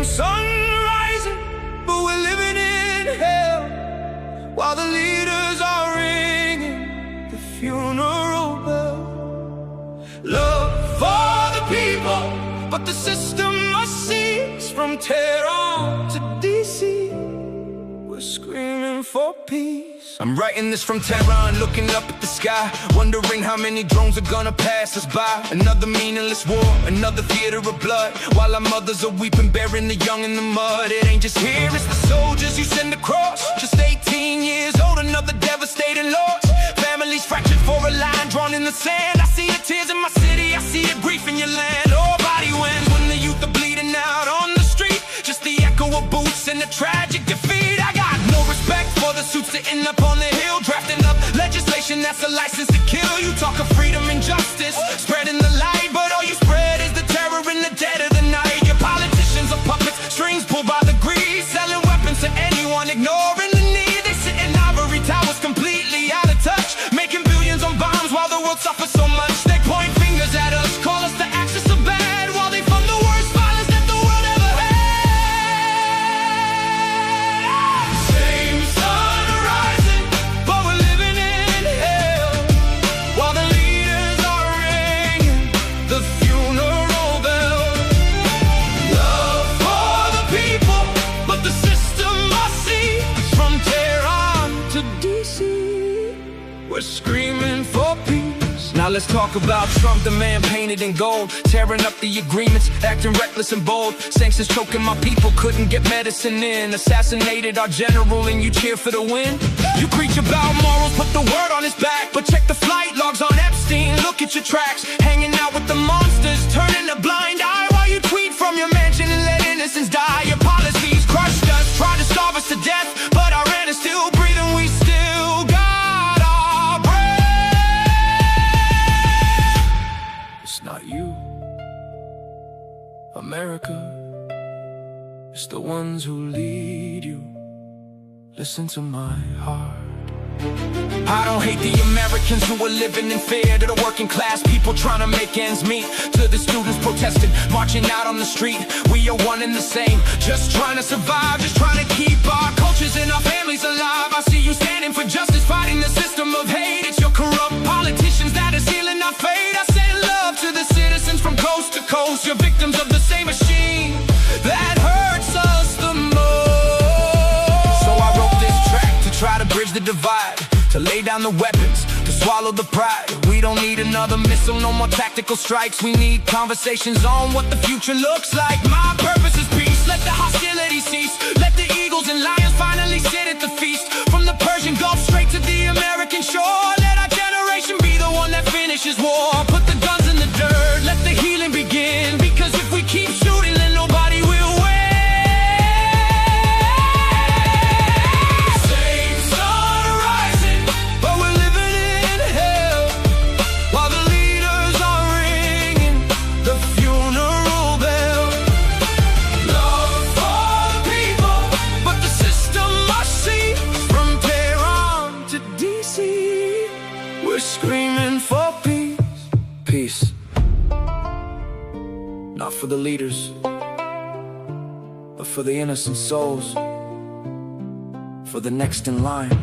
sun rising, but we're living in hell, while the leaders are ringing the funeral bell. Love for the people, but the system must cease. From Tehran to DC, we're screaming for peace. I'm writing this from Tehran, looking up at the sky, wondering how many drones are gonna pass us by. Another meaningless war, another theater of blood, while our mothers are weeping, burying the young in the mud. It ain't just here, it's the soldiers you send across. Just 18 years old, another devastating loss. Families fractured for a line drawn in the sand. I see the tears in my city, I see the grief in your land. Nobody wins when the youth are bleeding out on the street. Just the echo of boots and a tragic defeat. I got no respect for the suits sitting up on the hill, drafting up legislation that's a license to kill. You talk of freedom and justice, spreading the light, but all you spread is the terror in the dead of the night. Your politicians are puppets, strings pulled by the greed, selling weapons to anyone, ignoring the need. They sit in ivory towers completely out of touch, making billions on bombs while the world suffers so much. They point fingers at us, call us the axis of bad, while they fund the worst violence that the world ever had. Same sun rising, but we're living in hell, while the leaders are ringing the funeral bell. Love for the people, but the system must see. From Tehran to DC, we're screaming for peace. Now let's talk about Trump, the man painted in gold, tearing up the agreements, acting reckless and bold. Sanctions choking my people, couldn't get medicine in. Assassinated our general and you cheer for the win. You preach about morals, put the word on his back, but check the flight logs on Epstein. Look at your tracks, hanging out with the monsters, turning a blind eye while you tweet from your mansion and let innocents die. Your policies crushed us, tried to starve us to death, but Iran is still breathing, we still got our breath. It's not you, America, it's the ones who lead you. Listen to my heart. I don't hate the Americans who are living in fear, to the working class people trying to make ends meet, to the students protesting, marching out on the street. We are one and the same, just trying to survive, just trying to keep our cultures and our families alive. I see you standing for justice, fighting the system of hate. It's your corrupt politicians that are sealing our fate. I send love to the citizens from coast to coast. You're victims of the same machine that hurts us the most. So I wrote this track to try to bridge the divide, to lay down the weapons, to swallow the pride. We don't need another missile, no more tactical strikes. We need conversations on what the future looks like. My purpose is peace, let the hostility cease. Let the eagles and lions finally sit at the feast. From the Persian Gulf straight to the American shore, let our generation be the one that finishes war. Put the guns in the dirt, let the healing begin, because if we keep shooting then nobody will win. We're screaming for peace. Peace. Not for the leaders, but for the innocent souls, for the next in line.